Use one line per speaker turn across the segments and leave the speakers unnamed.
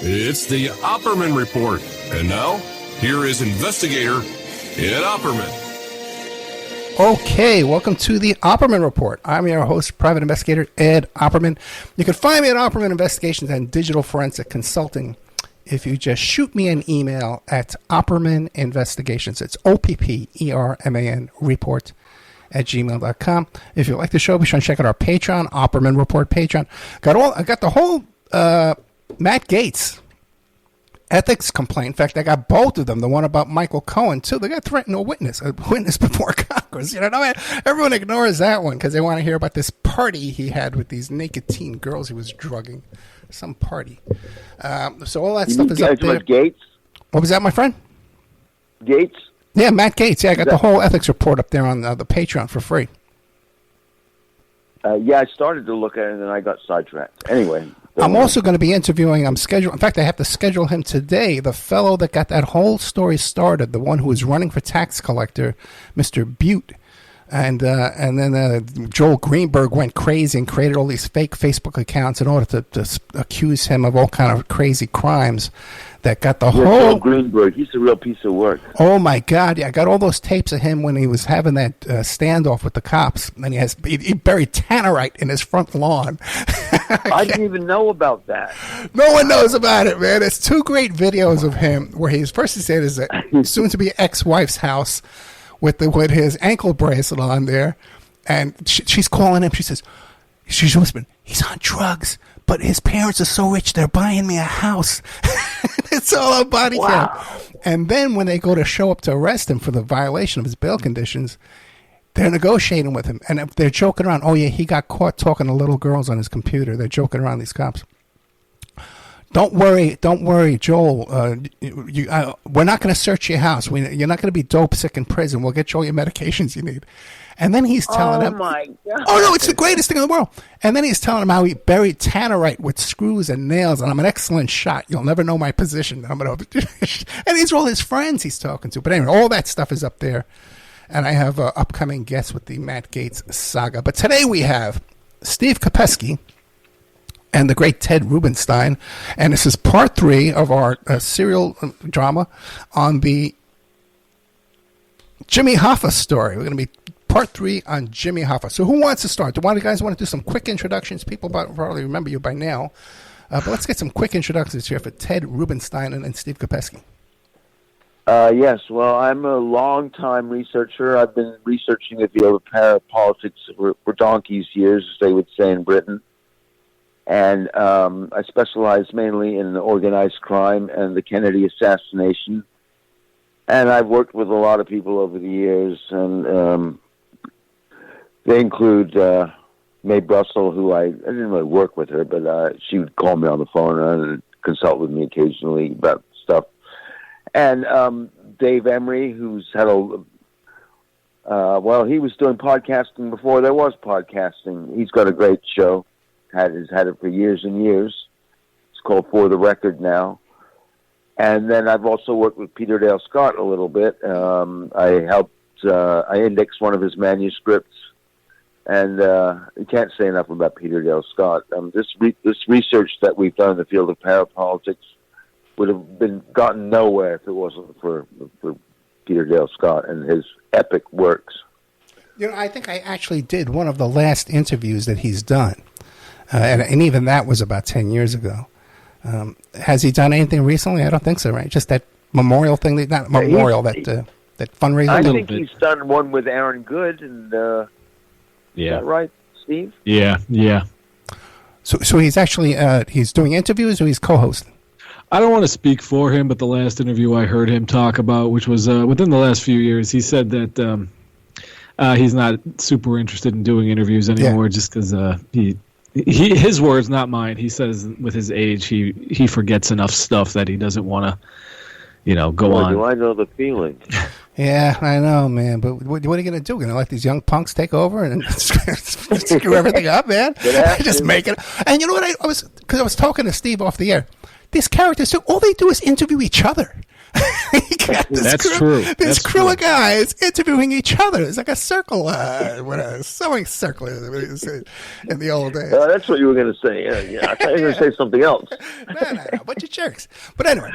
It's the Opperman Report. And now, here is investigator Ed Opperman.
Okay, welcome to the Opperman Report. I'm your host, private investigator Ed Opperman. You can find me at Opperman Investigations and Digital Forensic Consulting if you just shoot me an email at Opperman Investigations. It's OPPERMAN report at gmail.com. If you like the show, be sure to check out our Patreon, Opperman Report Patreon. I got the whole Matt Gaetz ethics complaint. In fact, I got both of them. The one about Michael Cohen, too. They got threatened to a witness before Congress. You know, everyone ignores that one because they want to hear about this party he had with these naked teen girls he was drugging. Some party. So all that stuff is up there.
Gaetz?
What was that, my friend?
Gaetz?
Yeah, Matt Gaetz. Yeah, I got the whole ethics report up there on the Patreon for free.
Yeah, I started to look at it and then I got sidetracked. Anyway.
I'm also going to be interviewing, in fact, I have to schedule him today, the fellow that got that whole story started, the one who was running for tax collector, Mr. Butte. And then Joel Greenberg went crazy and created all these fake Facebook accounts in order to accuse him of all kind of crazy crimes that got the whole...
Joel Greenberg, he's a real piece of work.
Oh, my God. Yeah, I got all those tapes of him when he was having that standoff with the cops. And he buried tannerite in his front lawn.
I didn't even know about that.
No one knows about it, man. There's two great videos of him where he said his soon-to-be ex-wife's house with his ankle bracelet on there, and she's calling him. She's whispering, he's on drugs, but his parents are so rich they're buying me a house. It's all on body cam. And then when they go to show up to arrest him for the violation of his bail conditions, they're negotiating with him, and they're joking around. Oh yeah, he got caught talking to little girls on his computer. They're joking around, these cops. Don't worry, Joel. We're not going to search your house. You're not going to be dope sick in prison. We'll get you all your medications you need. And then he's telling him,
my God.
"Oh no, it's the greatest thing in the world." And then he's telling him how he buried tannerite with screws and nails, and I'm an excellent shot. You'll never know my position. And these are all his friends he's talking to. But anyway, all that stuff is up there, and I have upcoming guests with the Matt Gaetz saga. But today we have Steve Kopesky and the great Ted Rubinstein. And this is part 3 of our serial drama on the Jimmy Hoffa story. We're going to be part 3 on Jimmy Hoffa. So who wants to start? Do one of you guys want to do some quick introductions? People probably remember you by now. But let's get some quick introductions here for Ted Rubinstein and Steve Kopesky.
Yes, well, I'm a long-time researcher. I've been researching the field of parapolitics for donkey's years, as they would say in Britain. And I specialize mainly in organized crime and the Kennedy assassination. And I've worked with a lot of people over the years, and they include Mae Brussel, who I didn't really work with her, but she would call me on the phone and consult with me occasionally about stuff. And Dave Emery, who's had he was doing podcasting before there was podcasting. He's got a great show. Has had it for years and years. It's called For the Record now. And then I've also worked with Peter Dale Scott a little bit. I indexed one of his manuscripts, and you can't say enough about Peter Dale Scott. This research that we've done in the field of parapolitics would have gotten nowhere if it wasn't for Peter Dale Scott and his epic works.
You know, I think I actually did one of the last interviews that he's done. And even that was about 10 years ago. Has he done anything recently? I don't think so, right? Just that memorial thing, that fundraiser.
I think he's done one with Aaron Good, and is that right, Steve?
Yeah.
So he's actually he's doing interviews, or he's co-hosting?
I don't want to speak for him, but the last interview I heard him talk about, which was within the last few years, he said that he's not super interested in doing interviews anymore, just because his words, not mine. He says with his age, he forgets enough stuff that he doesn't want to, go on.
Do I know the feeling?
Yeah, I know, man. But what are you going to do? Going to let these young punks take over and screw everything up, man? Just make it. And you know what? Because I was talking to Steve off the air. These characters, all they do is interview each other.
That's true.
This crew of guys interviewing each other. It's like a circle, a sewing circle in the old days.
That's what you were going to say. Yeah, I thought you were going to say something else.
No, bunch of jerks. But anyway,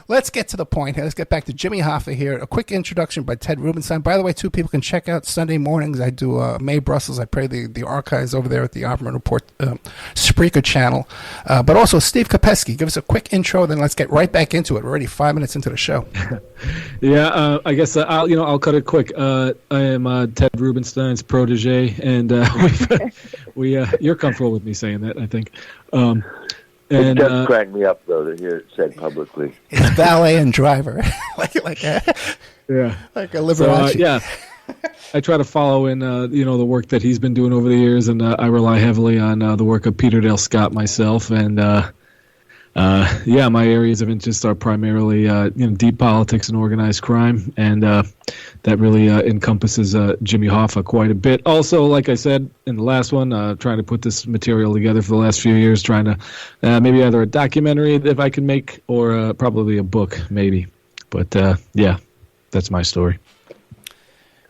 let's get to the point here. Let's get back to Jimmy Hoffa here. A quick introduction by Ted Rubinstein. By the way, too, people can check out Sunday mornings. I do May Brussels. I play the archives over there at the Opera Report Spreaker channel. But also Steve Kopesky. Give us a quick intro, then let's get right back into it. We're already 5 minutes into the show.
I guess I'll cut it quick. I am Ted Rubinstein's protege, and you're comfortable with me saying that, I think.
It does crack me up, though, to hear it said publicly.
It's valet and driver, like a Liberace.
So, I try to follow in the work that he's been doing over the years, and I rely heavily on the work of Peter Dale Scott myself, and my areas of interest are primarily deep politics and organized crime, and that really encompasses Jimmy Hoffa quite a bit. Also, like I said in the last one, trying to put this material together for the last few years, trying to maybe either a documentary if I can make, or probably a book maybe. But that's my story.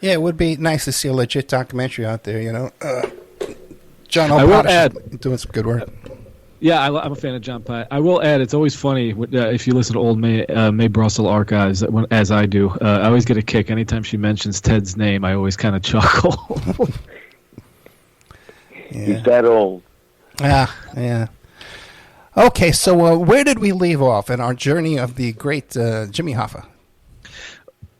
Yeah,
it would be nice to see a legit documentary out there. John
I will add,
doing some good work.
Yeah, I'm a fan of John Pye. I will add, it's always funny if you listen to old May Brussels archives, as I do. I always get a kick anytime she mentions Ted's name. I always kind of chuckle.
He's that old.
Yeah. Okay, so where did we leave off in our journey of the great Jimmy Hoffa?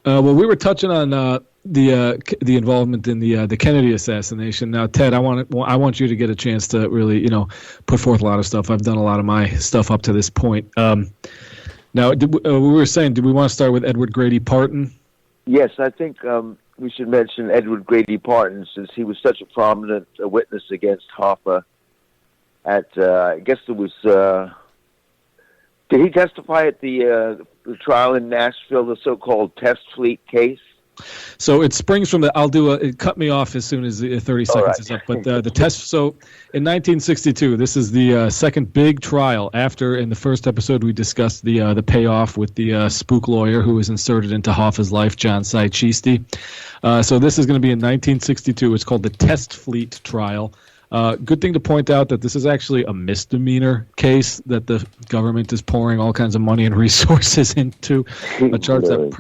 Well, we were touching on the involvement in the Kennedy assassination. Now, Ted, I want you to get a chance to really put forth a lot of stuff. I've done a lot of my stuff up to this point. Now, we were saying, did we want to start with Edward Grady Parton?
Yes, I think we should mention Edward Grady Parton, since he was such a prominent witness against Hoffa. I guess it was. Did he testify at the trial in Nashville, the so-called test fleet case?
So it springs from it cut me off as soon as the 30 seconds is up. But the test, so in 1962, this is the second big trial after, in the first episode, we discussed the payoff with the spook lawyer who was inserted into Hoffa's life, John Saichisti. So this is going to be in 1962. It's called the Test Fleet Trial. Good thing to point out that this is actually a misdemeanor case that the government is pouring all kinds of money and resources into. A charge that...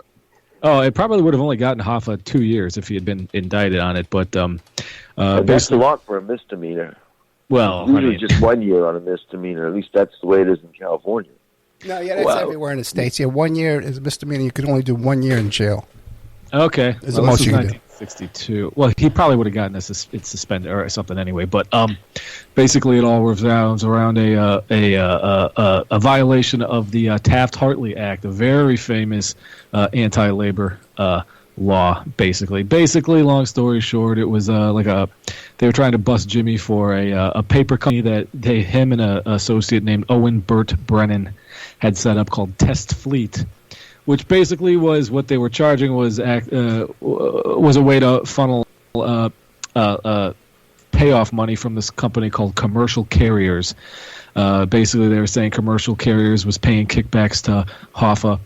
it probably would have only gotten Hoffa 2 years if he had been indicted on it, but
that's a lot for a misdemeanor.
Well,
usually just 1 year on a misdemeanor. At least that's the way it is in California.
No, that's everywhere in the States. Yeah, 1 year is a misdemeanor. You can only do 1 year in jail.
Okay,
is the most you can do.
62. Well, he probably would have gotten it suspended or something anyway. But basically, it all revolves around a violation of the Taft-Hartley Act, a very famous anti-labor law. Basically, long story short, it was they were trying to bust Jimmy for a paper company that him and an associate named Owen Burt Brennan had set up called Test Fleet, which basically was what they were charging was a way to funnel payoff money from this company called Commercial Carriers. Basically, they were saying Commercial Carriers was paying kickbacks to Hoffa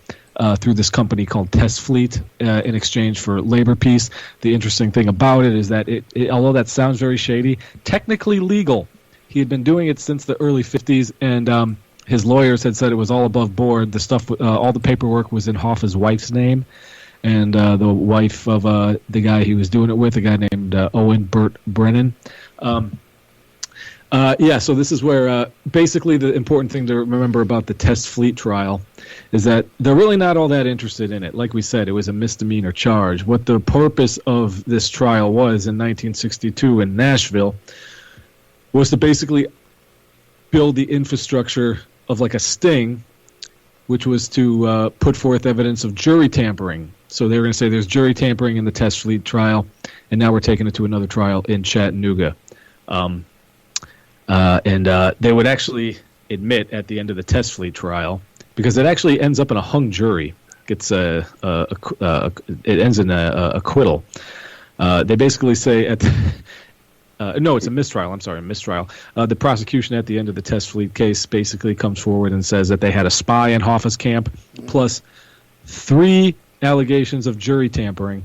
through this company called Test Fleet in exchange for labor peace. The interesting thing about it is that although that sounds very shady, technically legal. He had been doing it since the early 50s, and his lawyers had said it was all above board. The stuff, all the paperwork was in Hoffa's wife's name, and the wife of the guy he was doing it with, a guy named Owen Burt Brennan. So this is where basically the important thing to remember about the Test Fleet trial is that they're really not all that interested in it. Like we said, it was a misdemeanor charge. What the purpose of this trial was in 1962 in Nashville was to basically build the infrastructure of like a sting, which was to put forth evidence of jury tampering. So they were going to say there's jury tampering in the Test Fleet trial, and now we're taking it to another trial in Chattanooga. And they would actually admit at the end of the Test Fleet trial, because it actually ends up in a hung jury. It ends in a acquittal. They basically say No, it's a mistrial. I'm sorry, a mistrial. The prosecution at the end of the test fleet case basically comes forward and says that they had a spy in Hoffa's camp, plus 3 allegations of jury tampering.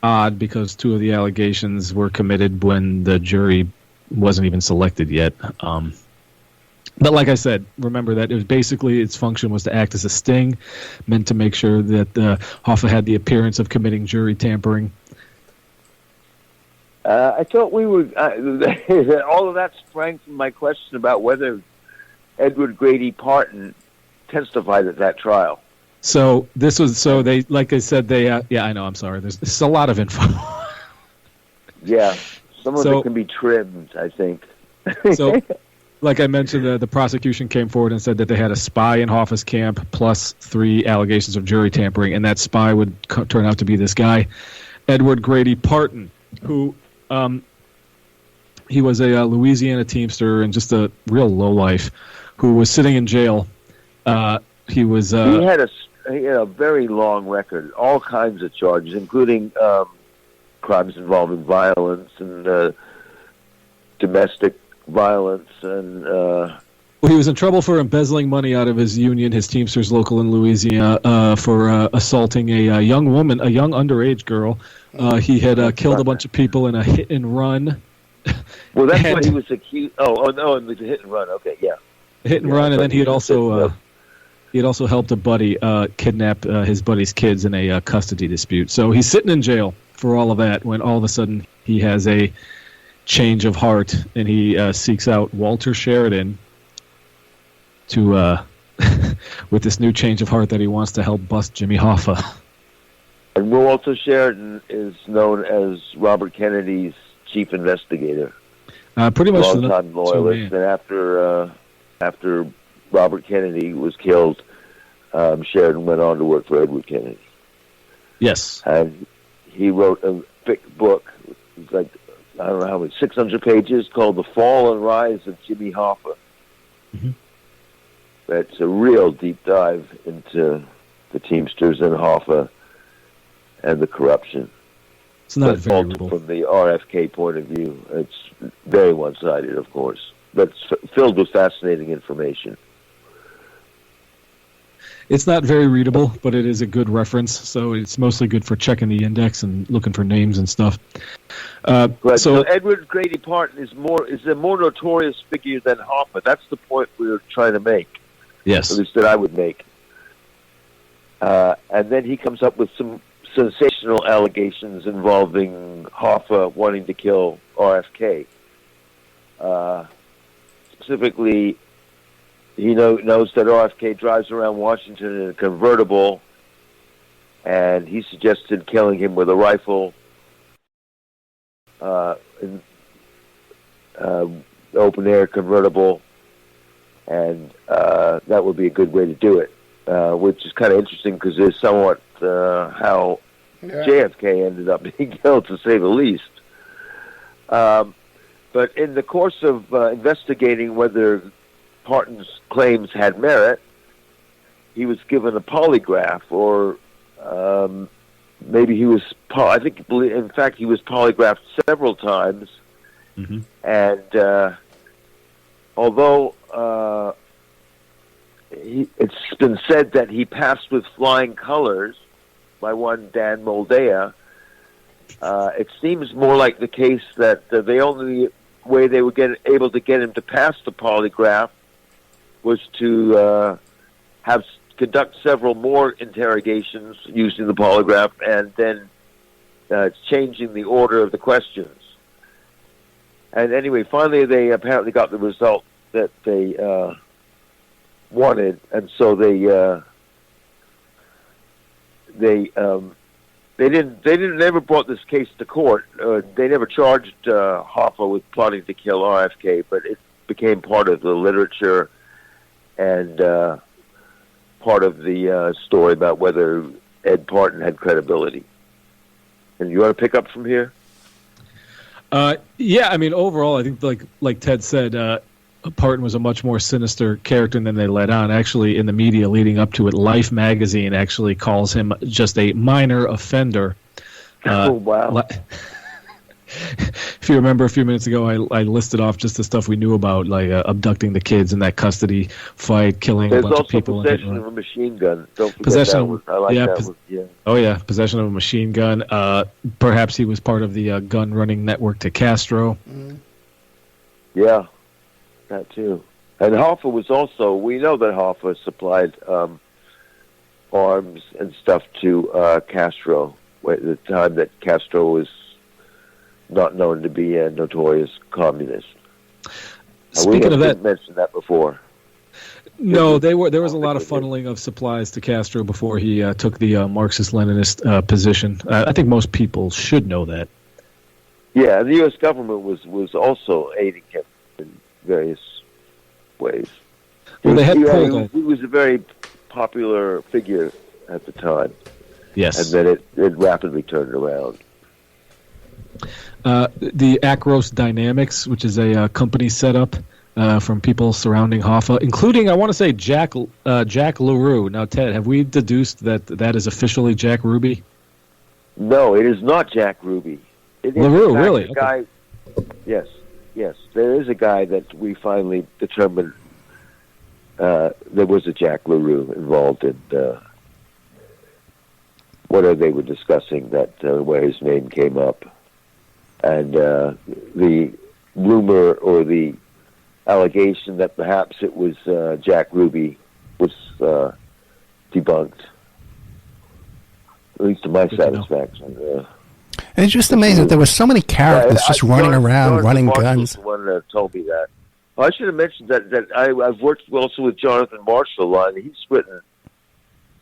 Odd, because 2 of the allegations were committed when the jury wasn't even selected yet. But like I said, remember that it was basically its function was to act as a sting, meant to make sure that Hoffa had the appearance of committing jury tampering.
I thought we were all of that sprang from my question about whether Edward Grady Parton testified at that trial.
So this was they, like I said, they yeah, I know, I'm sorry. There's a lot of info.
Yeah, some of it can be trimmed, I think.
So, like I mentioned, the prosecution came forward and said that they had a spy in Hoffa's camp plus 3 allegations of jury tampering, and that spy would turn out to be this guy, Edward Grady Parton, who he was a Louisiana Teamster and just a real lowlife who was sitting in jail. He had a very long record, all kinds of charges, including crimes involving violence and domestic violence, and well, he was in trouble for embezzling money out of his union, his Teamsters local in Louisiana, for assaulting a young woman, a young underage girl. He had killed a bunch of people in a hit and run.
Well, that's what he was accused. Oh, no, it was a hit and run. Okay, yeah,
hit and run, and then he had also helped a buddy kidnap his buddy's kids in a custody dispute. So he's sitting in jail for all of that when all of a sudden he has a change of heart, and he seeks out Walter Sheridan to with this new change of heart that he wants to help bust Jimmy Hoffa.
And Walter Sheridan is known as Robert Kennedy's chief investigator.
Pretty much
long-time loyalist. And after Robert Kennedy was killed, Sheridan went on to work for Edward Kennedy.
Yes.
And he wrote a thick book, it's like, I don't know how many, 600 pages, called The Fall and Rise of Jimmy Hoffa.
Mm-hmm.
That's a real deep dive into the Teamsters and Hoffa and the corruption.
It's not very readable.
From the RFK point of view, it's very one-sided, of course, but it's filled with fascinating information.
It's not very readable, but it is a good reference, so it's mostly good for checking the index and looking for names and stuff.
Right. So Edward Grady Parton is a more notorious figure than Hoffa. That's the point we were trying to make.
Yes.
At least that I would make. And then he comes up with some sensational allegations involving Hoffa wanting to kill RFK. Specifically, he knows that RFK drives around Washington in a convertible, and he suggested killing him with a rifle, open-air convertible, and that would be a good way to do it, which is kind of interesting because it's somewhat how JFK ended up being killed, to say the least. But in the course of investigating whether Parton's claims had merit, he was given a polygraph, or maybe he was, in fact, he was polygraphed several times.
Mm-hmm.
And although it's been said that he passed with flying colors by one Dan Moldea, it seems more like the case that the only way they would able to get him to pass the polygraph was to conduct several more interrogations using the polygraph and then changing the order of the questions. And anyway, finally they apparently got the result that they wanted, and so they never brought this case to court. They never charged Hoffa with plotting to kill RFK, but it became part of the literature and part of the story about whether Ed Parton had credibility. And you want to pick up from here?
Yeah, I mean, overall, I think like Ted said, Parton was a much more sinister character than they let on. Actually, in the media leading up to it, Life magazine actually calls him just a minor offender.
Oh, wow.
If you remember a few minutes ago, I listed off just the stuff we knew about, like abducting the kids in that custody fight, killing a bunch of people.
There's also possession of a machine gun. Don't forget that one. I like that one. Yeah.
Oh, yeah, possession of a machine gun. Perhaps he was part of the gun-running network to Castro.
Mm.
Yeah, that too. And Hoffa was also, we know that Hoffa supplied arms and stuff to Castro at the time that Castro was not known to be a notorious communist.
Speaking of that,
mentioned that before.
No, there was a lot of funneling of supplies to Castro before he took the Marxist-Leninist position. I think most people should know that.
Yeah, the U.S. government was also aiding him in various ways.
Well, they had
he was a very popular figure at the time.
Yes.
And then it rapidly turned around.
The Acros Dynamics, which is a company set up from people surrounding Hoffa, including, I want to say, Jack LaRue. Now, Ted, have we deduced that is officially Jack Ruby?
No, it is not Jack Ruby.
LaRue, really?
Guy, yes. There is a guy that we finally determined there was a Jack LaRue involved in whatever they were discussing, where his name came up. And the rumor or the allegation that perhaps it was Jack Ruby was debunked, at least to my satisfaction.
And it's just amazing that there were so many characters just running around, running guns.
Was the one that told me that. I should have mentioned that I've worked also with Jonathan Marshall a lot, and he's written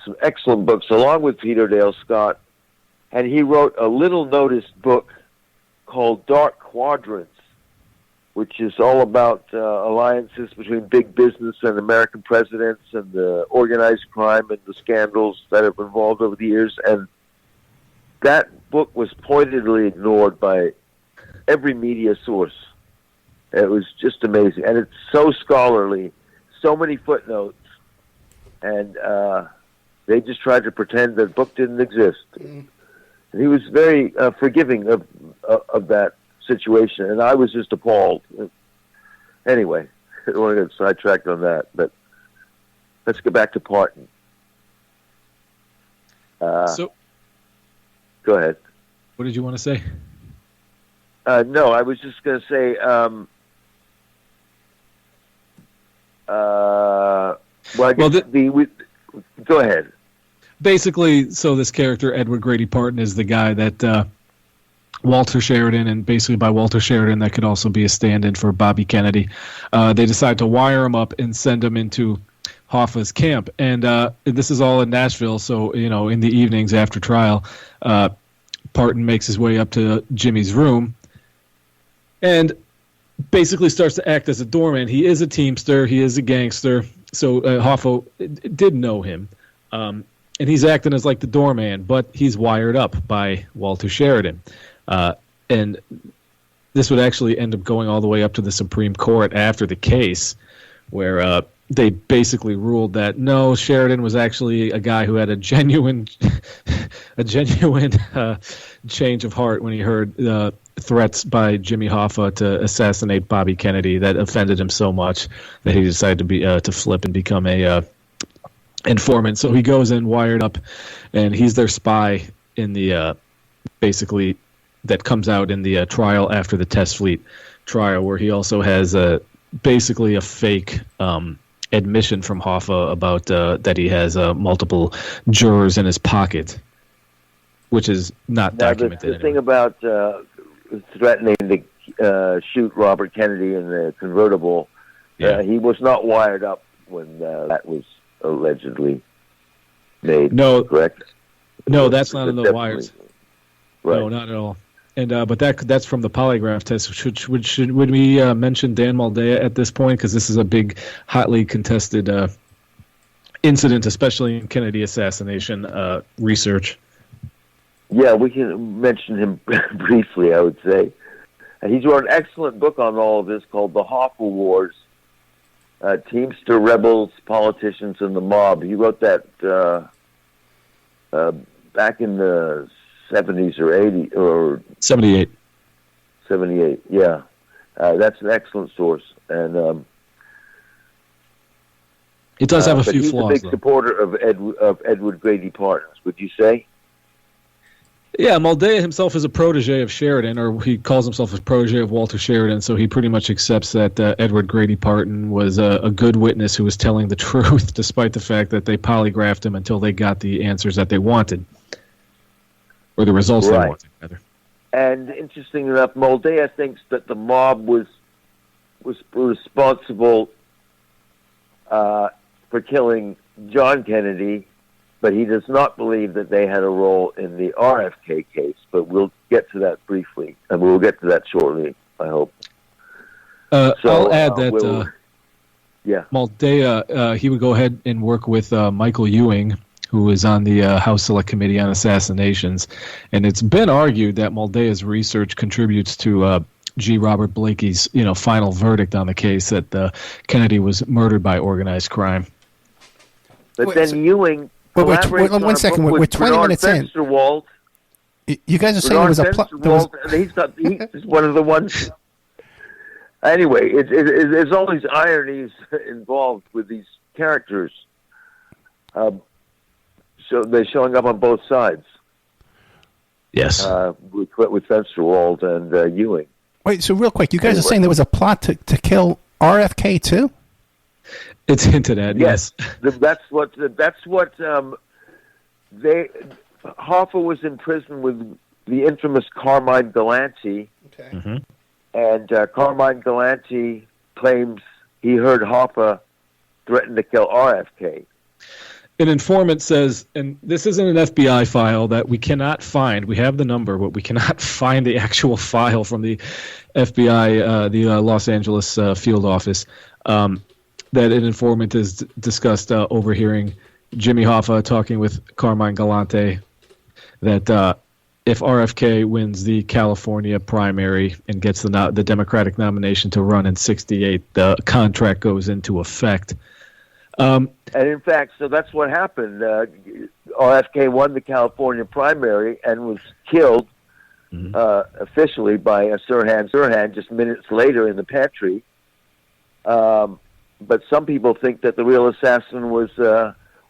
some excellent books along with Peter Dale Scott, and he wrote a little-noticed book called Dark Quadrants, which is all about alliances between big business and American presidents and the organized crime and the scandals that have involved over the years. And that book was pointedly ignored by every media source. It was just amazing. And it's so scholarly, so many footnotes, and they just tried to pretend the book didn't exist. Mm. And he was very forgiving of that situation, and I was just appalled. Anyway, I don't want to get sidetracked on that, but let's get back to Parton.
So,
go ahead.
What did you want to say?
No, I was just going to say, go ahead.
Basically, so this character, Edward Grady Parton, is the guy that Walter Sheridan, and basically by Walter Sheridan, that could also be a stand-in for Bobby Kennedy. They decide to wire him up and send him into Hoffa's camp. And this is all in Nashville, so, in the evenings after trial, Parton makes his way up to Jimmy's room and basically starts to act as a doorman. He is a teamster. He is a gangster. So Hoffa did know him. And he's acting as like the doorman, but he's wired up by Walter Sheridan. And this would actually end up going all the way up to the Supreme Court after the case, where they basically ruled that no, Sheridan was actually a guy who had a genuine change of heart when he heard threats by Jimmy Hoffa to assassinate Bobby Kennedy that offended him so much that he decided to flip and become a informant. So he goes in wired up, and he's their spy in the basically that comes out in the trial after the Test Fleet trial, where he also has basically a fake admission from Hoffa about that he has multiple jurors in his pocket, which is not documented.
The thing about threatening to shoot Robert Kennedy in the convertible, he was not wired up when that was allegedly made. No, correct?
No, that's not in the wires.
Right.
No, not at all. And but that's from the polygraph test. Should we mention Dan Moldea at this point, because this is a big, hotly contested incident, especially in Kennedy assassination research?
Yeah, we can mention him briefly, I would say. He's wrote an excellent book on all of this called The Hoffa Wars, Teamster Rebels, Politicians, and the Mob. He wrote that back in the 70s or 80s or
78.
78. Yeah, that's an excellent source, and
it does have a
but
few
he's
flaws.
a big
Though.
supporter of Edward Grady Partons. Would you say?
Yeah, Moldea himself is a protege of Sheridan, or he calls himself a protege of Walter Sheridan, so he pretty much accepts that Edward Grady Parton was a good witness who was telling the truth, despite the fact that they polygraphed him until they got the answers that they wanted, or the results they wanted, rather.
And interesting enough, Moldea thinks that the mob was responsible for killing John Kennedy, but he does not believe that they had a role in the RFK case. But we'll get to that briefly, and we'll get to that shortly, I hope.
I'll add that Moldea, he would go ahead and work with Michael Ewing, who is on the House Select Committee on Assassinations. And it's been argued that Moldea's research contributes to G. Robert Blakey's final verdict on the case that Kennedy was murdered by organized crime.
But then Ewing...
Wait, one second. We're 20 minutes in. You guys are saying there was a plot.
He's one of the ones. Anyway, there's all these ironies involved with these characters. So they're showing up on both sides.
Yes.
With Fensterwald and Ewing.
Wait, so real quick, you guys are saying there was a plot to kill RFK too?
It's hinted at, yes.
That's what Hoffa was in prison with the infamous Carmine Galante.
Okay.
Mm-hmm.
And Carmine Galante claims he heard Hoffa threaten to kill RFK.
An informant says, and this isn't an FBI file that we cannot find. We have the number, but we cannot find the actual file from the FBI, the Los Angeles field office. That an informant has discussed overhearing Jimmy Hoffa talking with Carmine Galante that if RFK wins the California primary and gets the Democratic nomination to run in 68, the contract goes into effect.
And in fact, so that's what happened. RFK won the California primary and was killed officially by Sirhan just minutes later in the pantry. But some people think that the real assassin was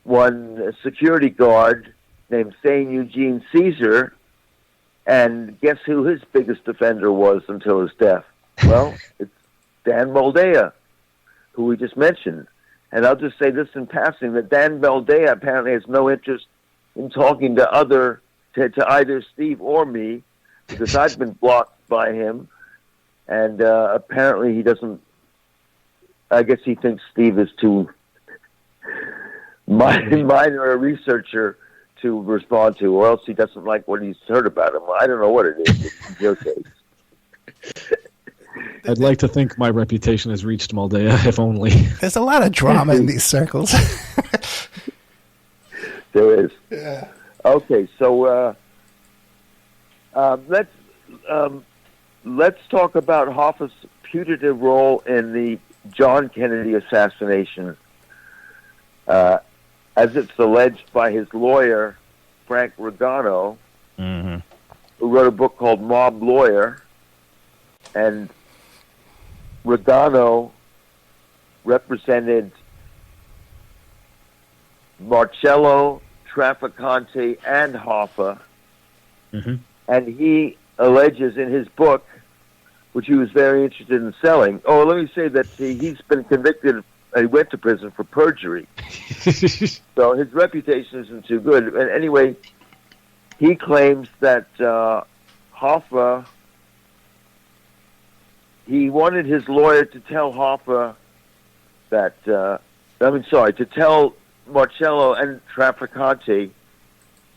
one security guard named Thane Eugene Caesar. And guess who his biggest defender was until his death? Well, it's Dan Moldea, who we just mentioned. And I'll just say this in passing, that Dan Moldea apparently has no interest in talking to either Steve or me, because I've been blocked by him. And apparently he doesn't, I guess he thinks Steve is too minor a researcher to respond to, or else he doesn't like what he's heard about him. I don't know what it is. It's your case.
I'd like to think my reputation has reached Moldea, if only.
There's a lot of drama in these circles.
There is.
Yeah.
Okay, so let's talk about Hoffa's putative role in the John Kennedy assassination, as it's alleged by his lawyer, Frank Regano, who wrote a book called Mob Lawyer. And Regano represented Marcello, Trafficante, and Hoffa. And he alleges in his book, which he was very interested in selling. Oh, let me say that he's been convicted. He went to prison for perjury. So his reputation isn't too good. And anyway, he claims that Hoffa, he wanted his lawyer to tell Hoffa that, to tell Marcello and Trafficante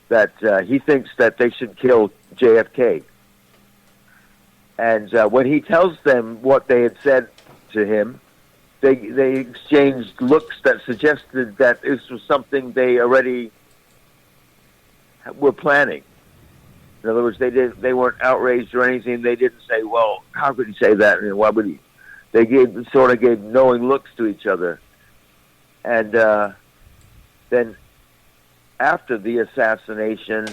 that he thinks that they should kill JFK. And when he tells them what they had said to him, they exchanged looks that suggested that this was something they already were planning. In other words, they weren't outraged or anything. They didn't say, "Well, how could he say that? And why would he?" They gave knowing looks to each other. And then after the assassination,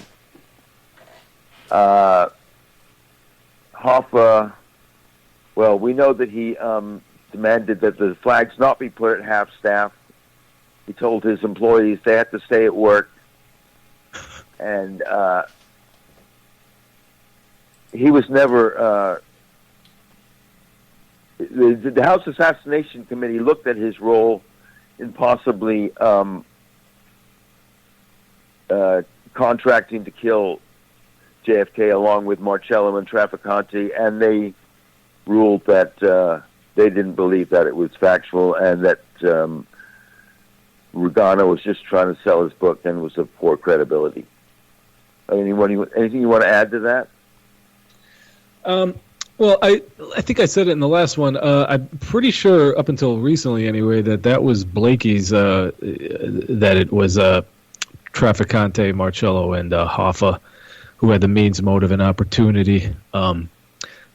Hoffa, well, we know that he demanded that the flags not be put at half staff. He told his employees they had to stay at work. And he was never... the House Assassination Committee looked at his role in possibly contracting to kill JFK along with Marcello and Trafficante, and they ruled that they didn't believe that it was factual and that Rugano was just trying to sell his book and was of poor credibility. Anything you want to add to that?
Well, I think I said it in the last one. I'm pretty sure, up until recently anyway, that was Blakey's, that it was Trafficante, Marcello, and Hoffa who had the means, motive, and opportunity.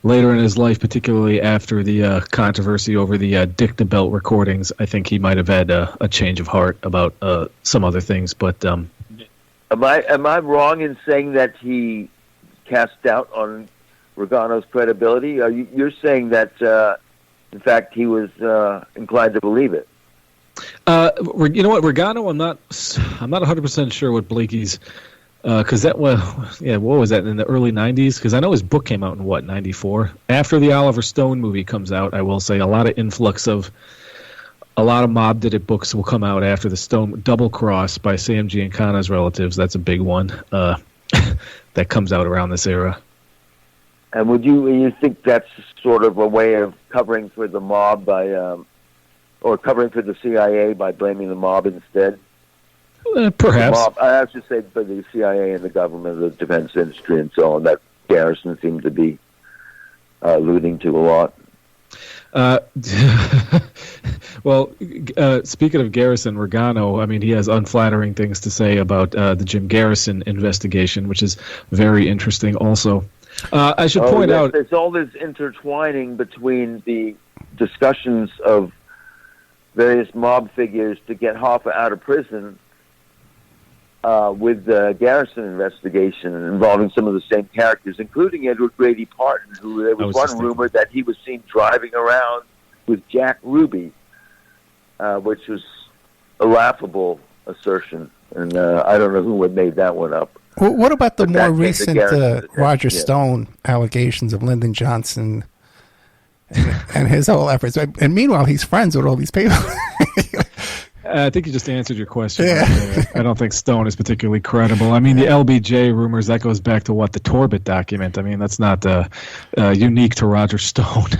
Later in his life, particularly after the controversy over the Dick Belt recordings, I think he might have had a change of heart about some other things. But
am I wrong in saying that he cast doubt on Rugano's credibility? You're saying that, in fact, he was inclined to believe it.
You know what, Rugano? I'm not 100% sure what Blakey's, because what was that in the early '90s? Because I know his book came out in '94. After the Oliver Stone movie comes out, I will say a lot of influx of a lot of Mob Did It books will come out after the Stone Double Cross by Sam Giancana's relatives. That's a big one that comes out around this era.
And would you think that's sort of a way of covering for the mob by, or covering for the CIA by blaming the mob instead?
Perhaps.
The mob, I have to say, for the CIA and the government, the defense industry, and so on, that Garrison seemed to be alluding to a lot.
Well, speaking of Garrison, Rugano, I mean, he has unflattering things to say about the Jim Garrison investigation, which is very interesting also. I should point out...
There's all this intertwining between the discussions of various mob figures to get Hoffa out of prison with the Garrison investigation involving some of the same characters, including Edward Grady Parton, who there was one rumor that he was seen driving around with Jack Ruby, which was a laughable assertion. And I don't know who had made that one up.
Well, what about the more recent Roger Stone allegations of Lyndon Johnson and his whole efforts? And meanwhile, he's friends with all these people.
I think you just answered your question.
Yeah.
I don't think Stone is particularly credible. I mean, the LBJ rumors, that goes back to the Torbett document. I mean, that's not unique to Roger Stone.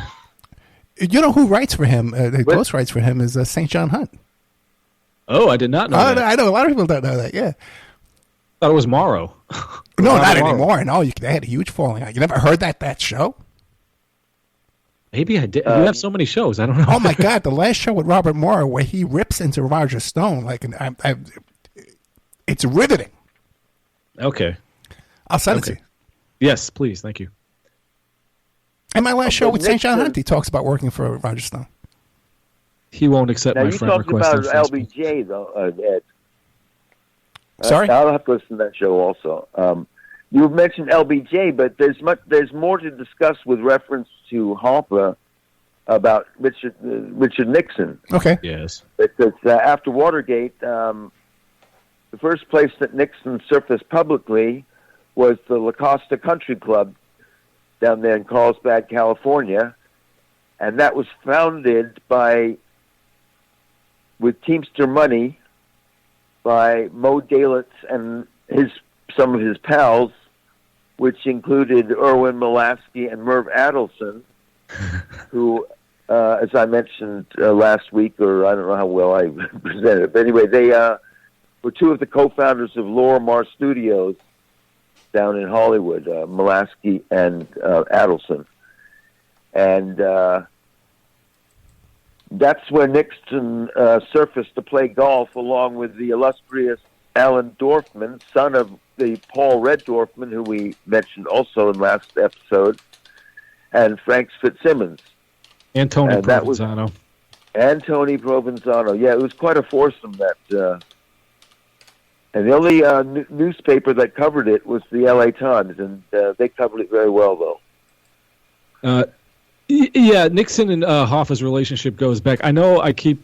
You know who writes for him? Ghost writes for him is St. John Hunt.
Oh, I did not know that.
I know a lot of people don't know that, yeah.
I thought it was Morrow.
No, not anymore. No, they had a huge falling out. You never heard that show?
Maybe I did. You have so many shows. I don't know.
Oh, my God. The last show with Robert Morrow where he rips into Roger Stone. It's riveting.
Okay.
I'll send it to you.
Yes, please. Thank you.
And my last show with St. John Hunt, he talks about working for Roger Stone.
He won't accept my friend request.
You talked about LBJ, though, Ed.
Sorry?
I'll have to listen to that show also. You mentioned LBJ, but there's more to discuss with reference to Hoffa about Richard Nixon.
Okay.
Yes.
Because after Watergate, the first place that Nixon surfaced publicly was the La Costa Country Club down there in Carlsbad, California, and that was founded with Teamster money by Mo Dalitz and some of his pals, which included Erwin Molaski and Merv Adelson, who, as I mentioned last week, or I don't know how well I presented it, but anyway, they were two of the co-founders of Lorimar Studios down in Hollywood, Molaski and Adelson. And that's where Nixon surfaced to play golf along with the illustrious Alan Dorfman, son of the Paul Red Dorfman, who we mentioned also in last episode, and Frank Fitzsimmons.
And Tony Provenzano.
And Tony Provenzano. Yeah, it was quite a foursome that... and the only newspaper that covered it was the LA Times, and they covered it very well, though.
Yeah, Nixon and Hoffa's relationship goes back. I know I keep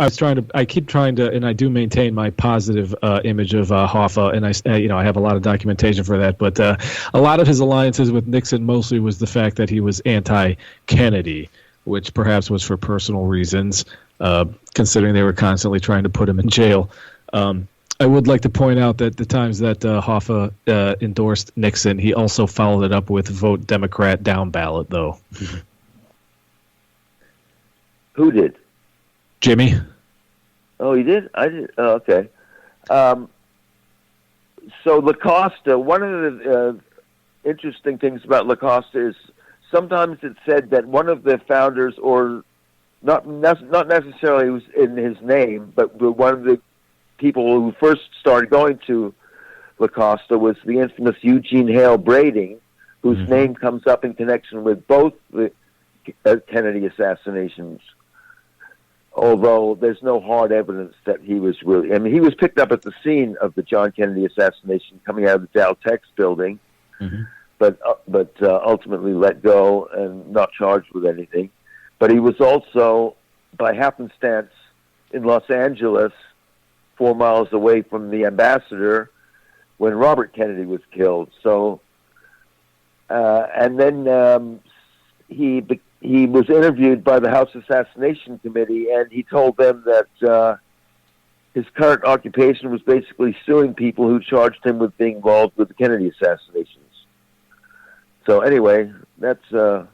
trying to, and I do maintain my positive image of Hoffa, and I have a lot of documentation for that. But a lot of his alliances with Nixon mostly was the fact that he was anti-Kennedy, which perhaps was for personal reasons, considering they were constantly trying to put him in jail. I would like to point out that the times that Hoffa endorsed Nixon, he also followed it up with vote Democrat down ballot, though.
Who did?
Jimmy.
Oh, he did? I did. Oh, okay. So LaCosta, one of the interesting things about LaCosta is sometimes it's said that one of the founders, or not necessarily was in his name, but one of the people who first started going to LaCosta was the infamous Eugene Hale Brading, whose name comes up in connection with both the Kennedy assassinations. Although there's no hard evidence that he was really... I mean, he was picked up at the scene of the John Kennedy assassination coming out of the Dow Tex building, but ultimately let go and not charged with anything. But he was also, by happenstance, in Los Angeles, 4 miles away from the ambassador when Robert Kennedy was killed. So, and then he was interviewed by the House Assassination Committee, and he told them that his current occupation was basically suing people who charged him with being involved with the Kennedy assassinations. So anyway, that's a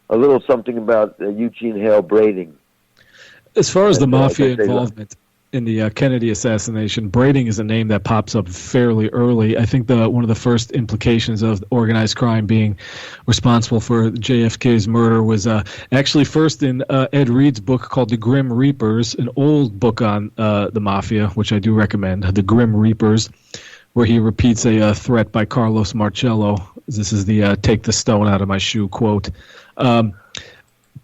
little something about Eugene Hale Brading.
As far as the mafia involvement in the Kennedy assassination, Brading is a name that pops up fairly early. I think one of the first implications of organized crime being responsible for JFK's murder was actually first in Ed Reed's book called The Grim Reapers, an old book on the mafia, which I do recommend, The Grim Reapers, where he repeats a threat by Carlos Marcello. This is the take the stone out of my shoe quote.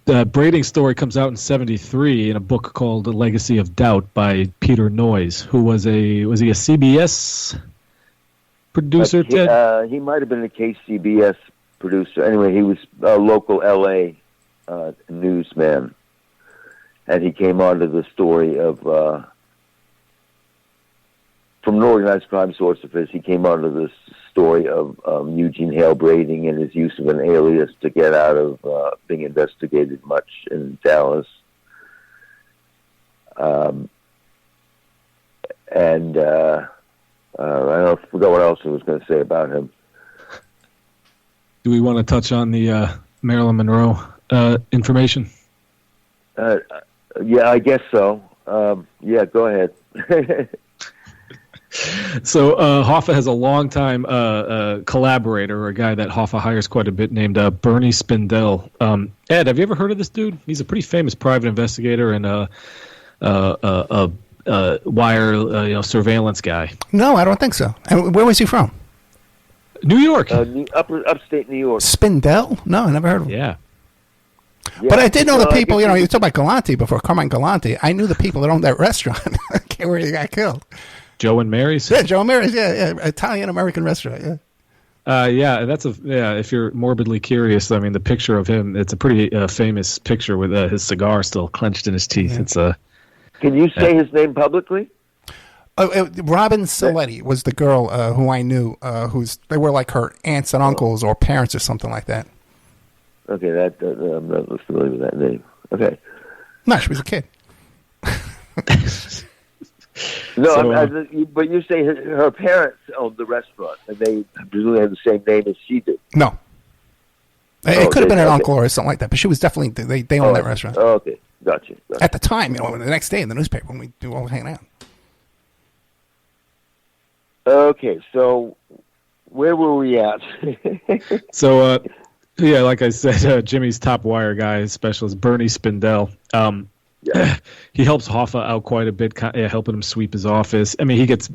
The Brading story comes out in '73 in a book called The Legacy of Doubt by Peter Noyes, who was he a CBS producer?
He might have been a KCBS producer. Anyway, he was a local LA newsman, and he came onto the story of from an organized crime source of his. He came onto this story of Eugene Hale Brading and his use of an alias to get out of being investigated much in Dallas. And I forgot what else I was going to say about him.
Do we want to touch on the Marilyn Monroe information?
Yeah, I guess so. Yeah, go ahead.
So Hoffa has a longtime collaborator, or a guy that Hoffa hires quite a bit, named Bernie Spindell. Ed, have you ever heard of this dude? He's a pretty famous private investigator and a wire surveillance guy.
No, I don't think so. And where was he from?
New York.
Upstate New York.
Spindell? No, I never heard of him.
Yeah.
But I did know the people, you talked about Galante before, Carmine Galante. I knew the people that owned that restaurant where he got killed.
Joe and Mary's?
Yeah, Joe and Mary's, yeah. Italian-American restaurant, yeah.
If you're morbidly curious, I mean, the picture of him, it's a pretty famous picture with his cigar still clenched in his teeth. Yeah. It's
Can you say his name publicly?
Robin Saletti was the girl who I knew, they were like her aunts and uncles or parents or something like that.
Okay, I'm not familiar with that name. Okay.
No, she was a kid.
No, but you say her parents owned the restaurant, and they presumably had the same name as she did.
No. It could have been an uncle or something like that, but she was definitely, they owned that restaurant.
Oh, okay. Gotcha.
At the time, the next day in the newspaper when we do all hanging out.
Okay, so where were we at?
So, yeah, like I said, Jimmy's top wire guy, his specialist, Bernie Spindell. Yeah. He helps Hoffa out quite a bit, helping him sweep his office. I mean, he gets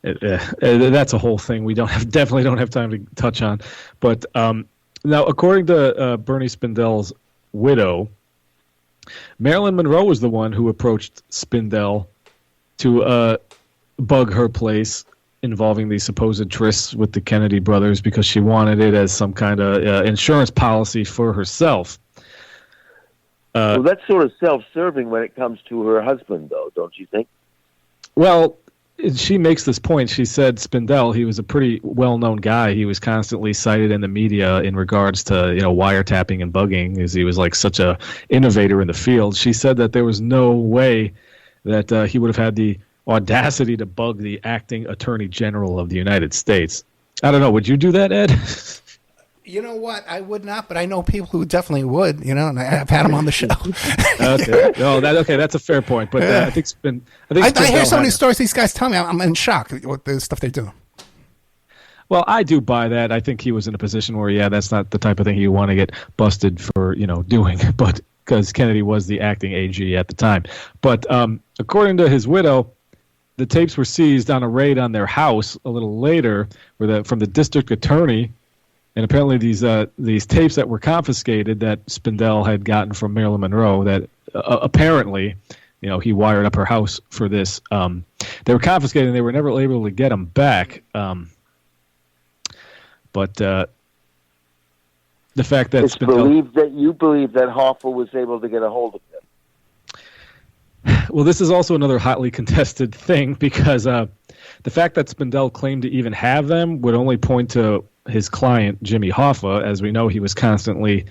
that's a whole thing we definitely don't have time to touch on. But now, according to Bernie Spindell's widow, Marilyn Monroe was the one who approached Spindell to bug her place involving these supposed trysts with the Kennedy brothers because she wanted it as some kind of insurance policy for herself.
Well, that's sort of self-serving when it comes to her husband, though, don't you think?
Well, she makes this point. She said Spindell, he was a pretty well-known guy. He was constantly cited in the media in regards to, wiretapping and bugging, as he was like such a innovator in the field. She said that there was no way that he would have had the audacity to bug the acting Attorney General of the United States. I don't know. Would you do that, Ed?
You know what? I would not, but I know people who definitely would. And I've had them on the show.
Okay. No, that's a fair point. But I think
I hear so many stories these guys tell me. I'm in shock with the stuff they do.
Well, I do buy that. I think he was in a position where, that's not the type of thing you want to get busted for, doing. But because Kennedy was the acting AG at the time. But according to his widow, the tapes were seized on a raid on their house a little later, from the district attorney. And apparently these tapes that were confiscated that Spindell had gotten from Marilyn Monroe, that apparently, he wired up her house for this. They were confiscated and they were never able to get them back. But the fact that
you believe that Hoffa was able to get a hold of them.
Well, this is also another hotly contested thing because the fact that Spindell claimed to even have them would only point to his client, Jimmy Hoffa. As we know, he was constantly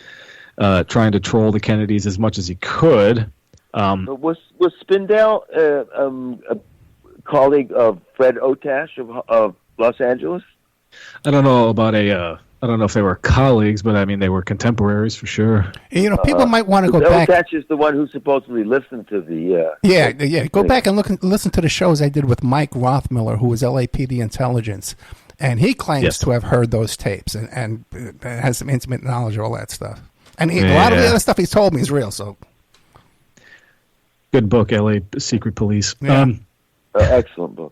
trying to troll the Kennedys as much as he could.
Was Spindell a colleague of Fred Otash of Los Angeles?
I don't know about I don't know if they were colleagues, but I mean they were contemporaries for sure.
People might want to go back.
Otash is the one who supposedly listened to the.
Go back and listen to the shows I did with Mike Rothmiller, who was LAPD intelligence. And he claims to have heard those tapes and has some intimate knowledge of all that stuff. And a lot of the other stuff he's told me is real. So,
good book, L.A. Secret Police.
Yeah.
Excellent book.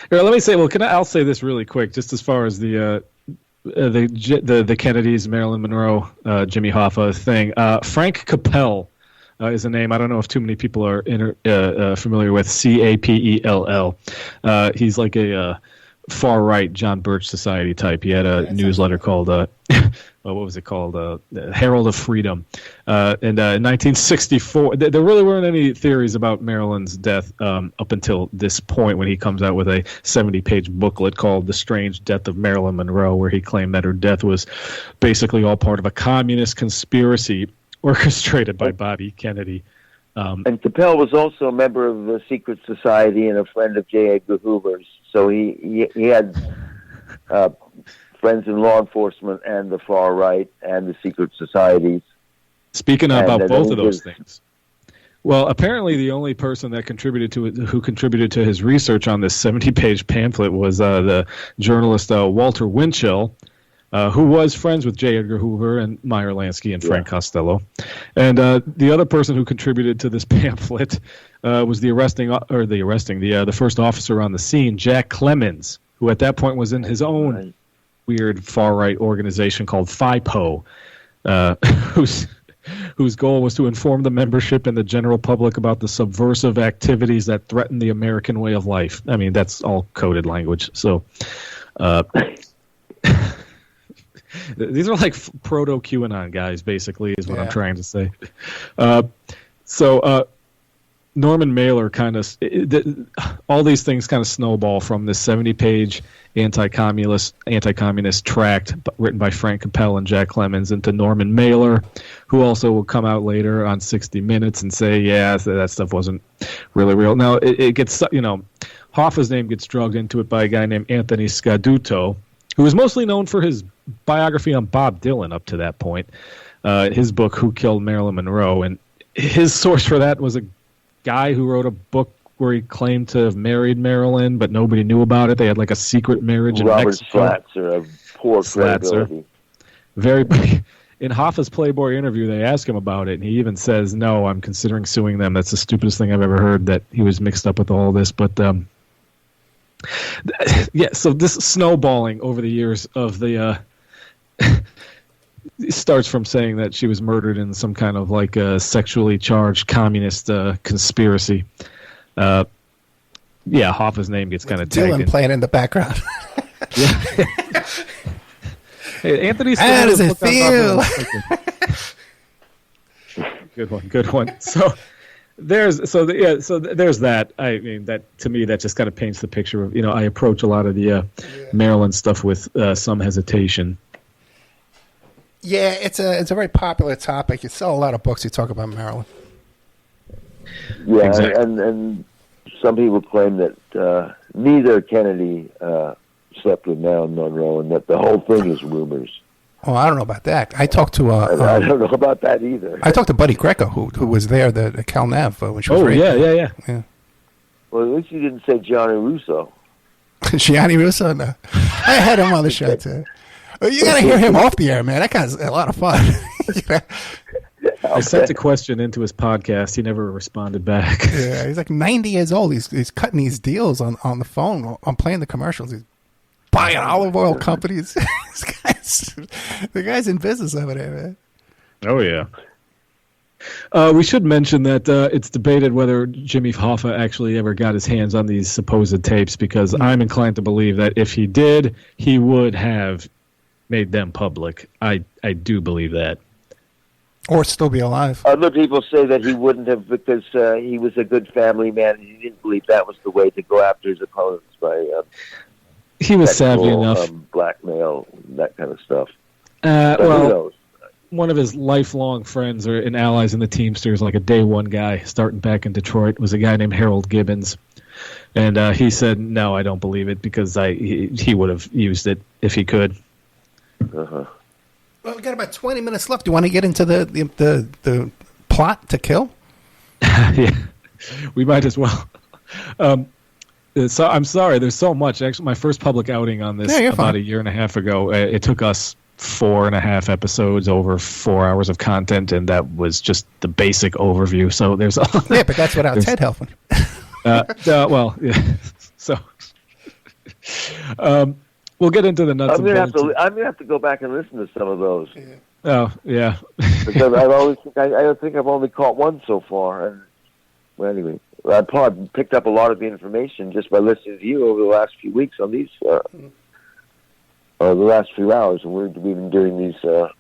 Here, let me say. Well, I'll say this really quick, just as far as the Kennedys, Marilyn Monroe, Jimmy Hoffa thing. Frank Capell is a name I don't know if too many people are familiar with. Capell. He's like a far right John Birch Society type. He had a newsletter called what was it called? Herald of Freedom. And in 1964, there really weren't any theories about Marilyn's death up until this point when he comes out with a 70-page booklet called The Strange Death of Marilyn Monroe, where he claimed that her death was basically all part of a communist conspiracy orchestrated by Bobby Kennedy.
And Capell was also a member of the secret society and a friend of J. Edgar Hoover's. So he had friends in law enforcement and the far right and the secret societies.
Speaking about both of those things. Well, apparently the only person that contributed to his research on this 70-page pamphlet was the journalist Walter Winchell, who was friends with J. Edgar Hoover and Meyer Lansky and Frank Costello. And the other person who contributed to this pamphlet was the first officer on the scene, Jack Clemens, who at that point was in his own weird far-right organization called FIPO, whose goal was to inform the membership and the general public about the subversive activities that threaten the American way of life. I mean, that's all coded language. So these are like proto-QAnon guys, basically, is what I'm trying to say. Norman Mailer all these things kind of snowball from this 70-page anti-communist tract written by Frank Capell and Jack Clemens into Norman Mailer, who also will come out later on 60 Minutes and say, that stuff wasn't really real. Now, it gets, Hoffa's name gets drugged into it by a guy named Anthony Scaduto, who was mostly known for his biography on Bob Dylan up to that point, his book, Who Killed Marilyn Monroe. And his source for that was a guy who wrote a book where he claimed to have married Marilyn, but nobody knew about it. They had like a secret marriage in Mexico.
Robert Flatzer, a poor credibility.
In Hoffa's Playboy interview, they ask him about it, and he even says, "No, I'm considering suing them. That's the stupidest thing I've ever heard, that he was mixed up with all this." But so this snowballing over the years of the it starts from saying that she was murdered in some kind of like a sexually charged communist conspiracy. yeah, Hoffa's name gets kind of tagged
Dylan
in.
playing in the background.
Yeah. Hey, Anthony.
How does it feel?
Good one. So there's that. I mean, that to me that just kind of paints the picture of, I approach a lot of the Maryland stuff with some hesitation.
Yeah, it's a very popular topic. You sell a lot of books. You talk about Maryland.
Yeah,
Exactly.
and some people claim that neither Kennedy slept with Marilyn Monroe, and that the whole thing is rumors.
Oh, I don't know about that. I talked to
I don't know about that either.
I talked to Buddy Greco, who was there at Cal Nav when she was raped.
Yeah.
Well, at least you didn't say Gianni Russo.
Gianni Russo? No. I had him on the show, too. Well, you got to hear him off the air, man. That guy's a lot of fun.
I sent a question into his podcast. He never responded back.
Yeah, he's like 90 years old. He's cutting these deals on the phone. I'm playing the commercials. He's buying olive oil companies. The guy's in business over there, man.
Oh, yeah. We should mention that it's debated whether Jimmy Hoffa actually ever got his hands on these supposed tapes, because I'm inclined to believe that if he did, he would have made them public. I do believe that.
Or still be alive.
Other people say that he wouldn't have, because he was a good family man, and he didn't believe that was the way to go after his opponents by
He was savvy enough.
Blackmail, that kind of stuff. Who
Well,
knows?
one of his lifelong friends and allies in the Teamsters, like a day one guy starting back in Detroit, was a guy named Harold Gibbons. And he said, no, I don't believe it, because he would have used it if he could.
Uh-huh.
Well, we got about 20 minutes left. Do you want to get into the plot to kill?
Yeah, we might as well. So I'm sorry, there's so much. Actually, my first public outing on this about a year and a half ago, it took us 4.5 episodes, over 4 hours of content, and that was just the basic overview. So there's
yeah, but that's without Ted helping.
Well, yeah. So we'll get into the nuts.
I'm gonna have to go back and listen to some of those.
Yeah.
Oh yeah.
Because I think I've only caught one so far, and well, anyway, I probably picked up a lot of the information just by listening to you over the last few weeks on these, or the last few hours, and we've been doing these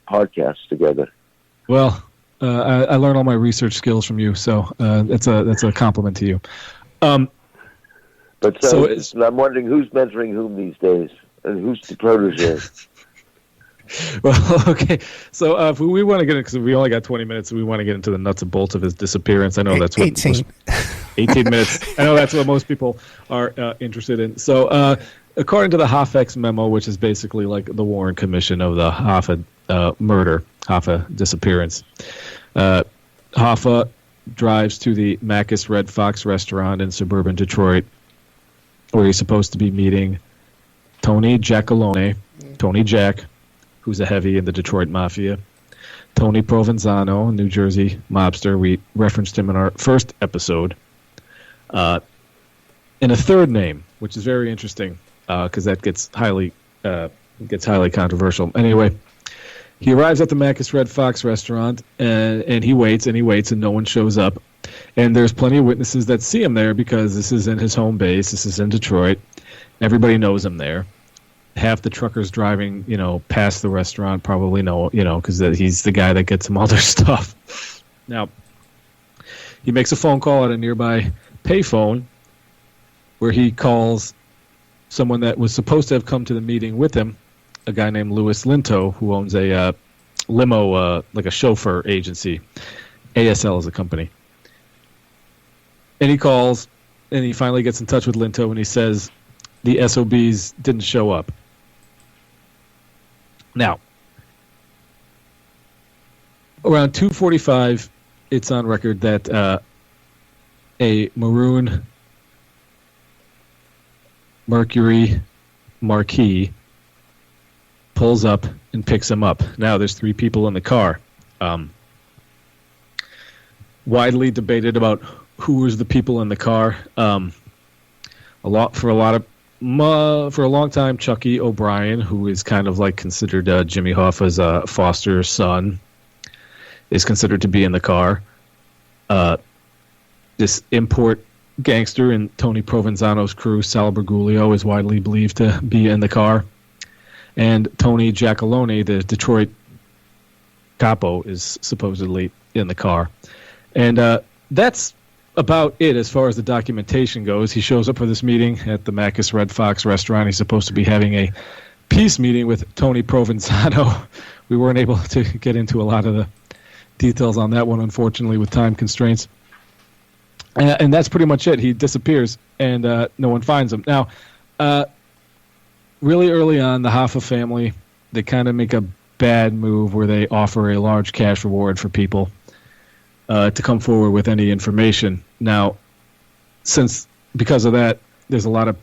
podcasts together.
Well, I learned all my research skills from you, so that's a compliment to you.
But so I'm wondering who's mentoring whom these days, and who's the protege.
Well, okay. So if we want to get it, because we only got 20 minutes, so we want to get into the nuts and bolts of his disappearance. I know that's what
18.
18 minutes. I know that's what most people are interested in. So according to the Hoffa memo, which is basically like the Warren Commission of the Hoffa murder, Hoffa disappearance, Hoffa drives to the Macus Red Fox restaurant in suburban Detroit, where he's supposed to be meeting Tony Giacalone, Tony Jack, who's a heavy in the Detroit Mafia, Tony Provenzano, New Jersey mobster. We referenced him in our first episode. And a third name, which is very interesting, because that gets highly controversial. Anyway, he arrives at the Macus Red Fox restaurant, and he waits, and no one shows up. And there's plenty of witnesses that see him there, because this is in his home base. This is in Detroit. Everybody knows him there. Half the truckers driving, past the restaurant probably know, because he's the guy that gets them all their stuff. Now, he makes a phone call at a nearby payphone, where he calls someone that was supposed to have come to the meeting with him, a guy named Louis Linto, who owns a limo, like a chauffeur agency. ASL is a company. And he calls, and he finally gets in touch with Linto, and he says the SOBs didn't show up. Now, around 2:45, it's on record that a maroon Mercury Marquis pulls up and picks him up. Now, there's 3 people in the car. Widely debated about who was the people in the car. For a long time, Chucky O'Brien, who is kind of like considered Jimmy Hoffa's foster son, is considered to be in the car. This import gangster in Tony Provenzano's crew, Sal Bergoglio, is widely believed to be in the car. And Tony Giacalone, the Detroit capo, is supposedly in the car. And that's about it as far as the documentation goes. He shows up for this meeting at the Macus Red Fox restaurant. He's supposed to be having a peace meeting with Tony Provenzano. We weren't able to get into a lot of the details on that one, unfortunately, with time constraints. And that's pretty much it. He disappears, and no one finds him. Now, really early on, the Hoffa family, they kind of make a bad move where they offer a large cash reward for people to come forward with any information. Now, because of that, there's a lot of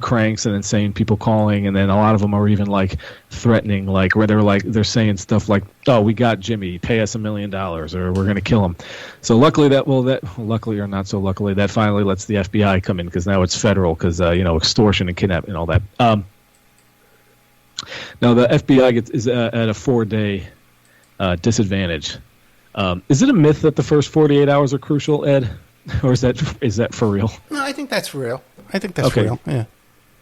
cranks and insane people calling, and then a lot of them are even like threatening, like where they're saying stuff like, "Oh, we got Jimmy, pay us $1 million, or we're going to kill him." So luckily luckily or not so luckily, that finally lets the FBI come in, because now it's federal, because extortion and kidnapping and all that. Now the FBI is at a 4-day disadvantage. Is it a myth that the first 48 hours are crucial, Ed? Or is that for real?
No, I think that's real. I think that's real. Yeah.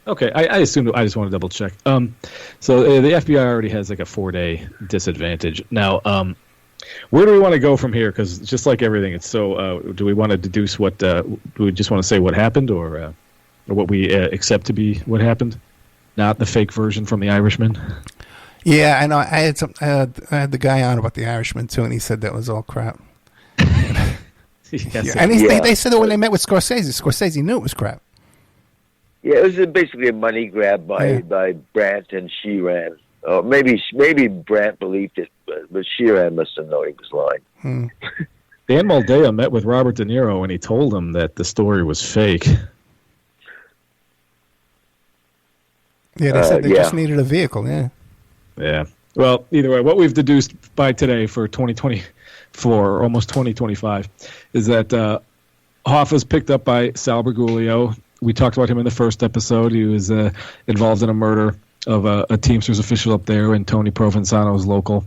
Okay, I assumed. I just want to double check. So the FBI already has like a 4-day disadvantage. Now, where do we want to go from here? Because just like everything, it's so. Do we want to deduce what? Do we just want to say what happened, or what we accept to be what happened, not the fake version from The Irishman?
Yeah, I know. I had the guy on about The Irishman too, and he said that was all crap.
Yes,
and they said that when they met with Scorsese knew it was crap.
Yeah, it was basically a money grab by Brandt and Sheeran. Or maybe Brandt believed it, but Sheeran must have known he was lying.
Dan Moldea met with Robert De Niro, and he told him that the story was fake.
Yeah, they said they just needed a vehicle. Yeah.
Yeah. Well, either way, what we've deduced by today for 2024, or almost 2025, is that Hoffa's picked up by Sal Bergoglio. We talked about him in the first episode. He was involved in a murder of a Teamsters official up there in Tony Provenzano's local,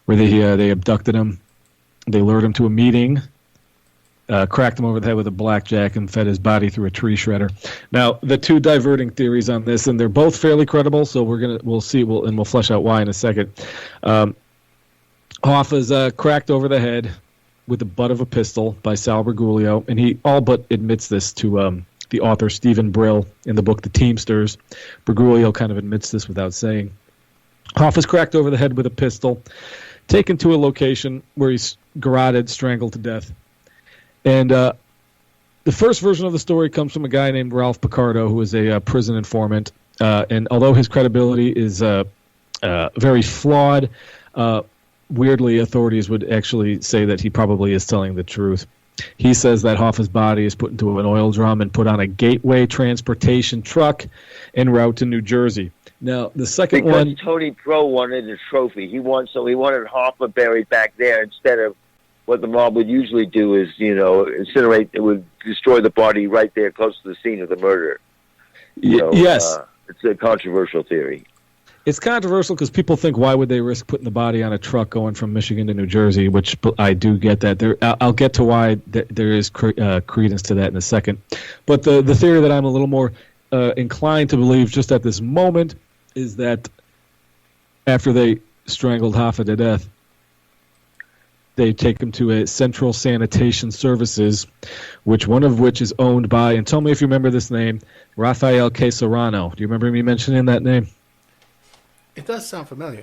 where they abducted him. They lured him to a meeting, cracked him over the head with a blackjack, and fed his body through a tree shredder. Now, the two diverting theories on this, and they're both fairly credible, so we'll see, we'll flesh out why in a second. Hoffa's cracked over the head with the butt of a pistol by Sal Bergoglio, and he all but admits this to the author Stephen Brill in the book The Teamsters. Bergoglio kind of admits this without saying. Hoffa's cracked over the head with a pistol, taken to a location where he's garroted, strangled to death. And the first version of the story comes from a guy named Ralph Picardo, who is a prison informant. And although his credibility is very flawed, weirdly, authorities would actually say that he probably is telling the truth. He says that Hoffa's body is put into an oil drum and put on a Gateway transportation truck en route to New Jersey. Now, the second one...
Because Tony Pro wanted a trophy. He wanted Hoffa buried back there instead of what the mob would usually do is, incinerate. It would destroy the body right there close to the scene of the murder.
Yes.
It's a controversial theory.
It's controversial because people think, why would they risk putting the body on a truck going from Michigan to New Jersey, which I do get that. I'll get to why there is credence to that in a second. But the theory that I'm a little more inclined to believe just at this moment is that after they strangled Hoffa to death, they take him to a Central Sanitation Services, one of which is owned by, and tell me if you remember this name, Rafael Caserano. Do you remember me mentioning that name?
It does sound familiar.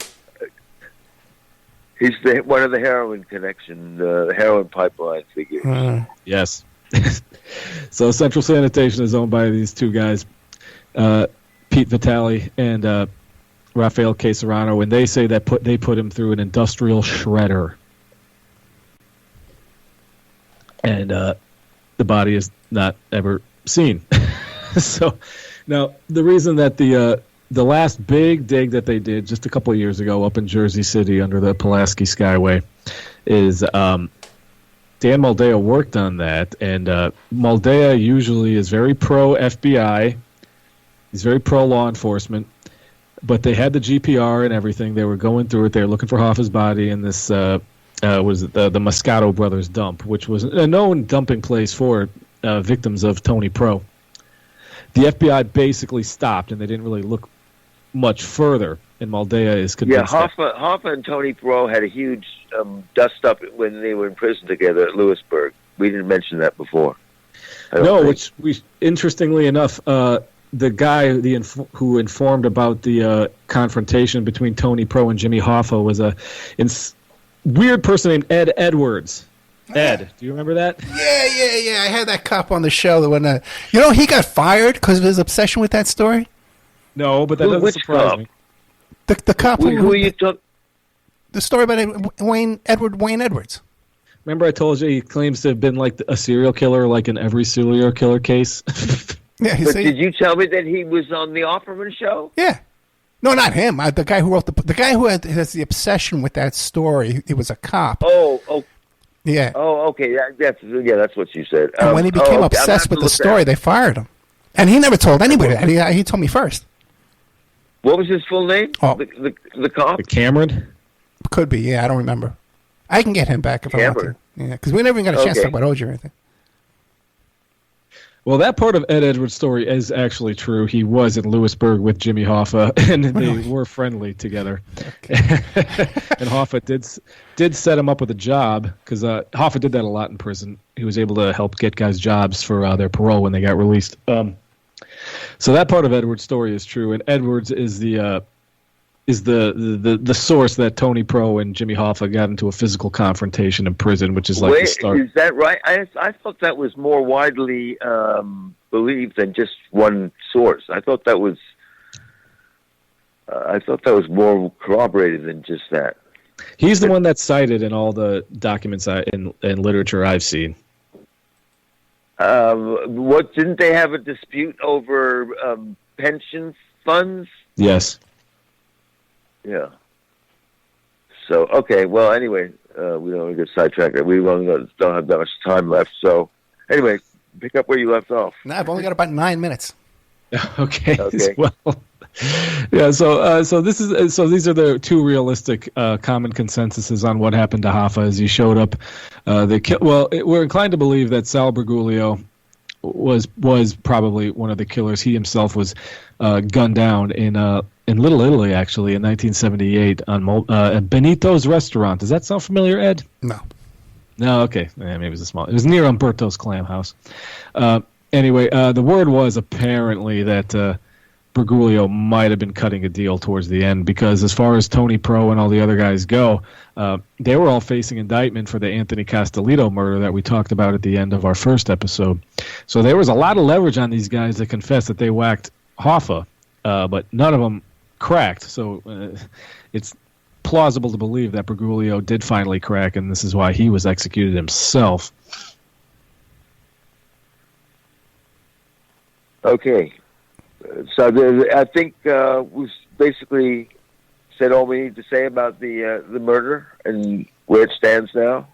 He's one of the heroin connection, the heroin pipeline figures.
Yes. So Central Sanitation is owned by these two guys, Pete Vitale and Rafael Caserano, and they say that they put him through an industrial shredder. And the body is not ever seen. So now the reason that the last big dig that they did just a couple of years ago up in Jersey City under the Pulaski Skyway is Dan Moldea worked on that, and Moldea usually is very pro-FBI. He's very pro-law enforcement, but they had the GPR and everything. They were going through it. They were looking for Hoffa's body in this was the Moscato Brothers dump, which was a known dumping place for victims of Tony Pro. The FBI basically stopped, and they didn't really look much further. And Maldea is convinced.
Yeah, Hoffa and Tony Pro had a huge dust-up when they were in prison together at Lewisburg. We didn't mention that before.
Which interestingly enough, the guy who informed about the confrontation between Tony Pro and Jimmy Hoffa was a weird person named Ed Edwards. Ed, do you remember that?
Yeah. I had that cop on the show that when he got fired because of his obsession with that story.
No, but that doesn't surprise me.
The cop
who you took
the story about Wayne Edwards.
Remember, I told you he claims to have been like a serial killer, like in every serial killer case.
Yeah,
but did you tell me that he was on the Offerman show?
Yeah. No, not him. The guy who wrote the guy who has the obsession with that story. He was a cop.
Oh.
Yeah.
Oh, okay. That's what you said.
And when he became obsessed with the story, they fired him. And he never told anybody that. He told me first.
What was his full name?
Oh.
The cop?
Cameron?
Could be, yeah. I don't remember. I can get him back if I want to. Yeah, because we never even got a chance to talk about OJ or anything.
Well, that part of Ed Edwards' story is actually true. He was in Lewisburg with Jimmy Hoffa, and they were friendly together. Okay. And Hoffa did set him up with a job, because Hoffa did that a lot in prison. He was able to help get guys jobs for their parole when they got released. So that part of Edwards' story is true, and Edwards is the source that Tony Pro and Jimmy Hoffa got into a physical confrontation in prison, which is like the start.
Is that right? I thought that was more widely believed than just one source. I thought that was more corroborated than just that.
He's the one that's cited in all the documents in literature I've seen.
What, didn't they have a dispute over pension funds?
Yes.
Yeah. So, okay. Well, anyway, we don't want to get sidetracked. We don't have that much time left. So, anyway, pick up where you left off.
No, I've only got about 9 minutes.
Okay. Well, yeah. So these are the two realistic common consensuses on what happened to Hoffa as he showed up. We're inclined to believe that Sal Bergoglio was probably one of the killers. He himself was gunned down in Little Italy, actually, in 1978 on at Benito's restaurant. Does that sound familiar, Ed?
No.
No, okay. Maybe it was near Umberto's Clam House. Anyway, the word was apparently that Bergoglio might have been cutting a deal towards the end, because as far as Tony Pro and all the other guys go, they were all facing indictment for the Anthony Castellito murder that we talked about at the end of our first episode. So there was a lot of leverage on these guys to confess that they whacked Hoffa, but none of them cracked. So it's plausible to believe that Bergoglio did finally crack, and this is why he was executed himself.
Okay. So I think we've basically said all we need to say about the murder and where it stands now.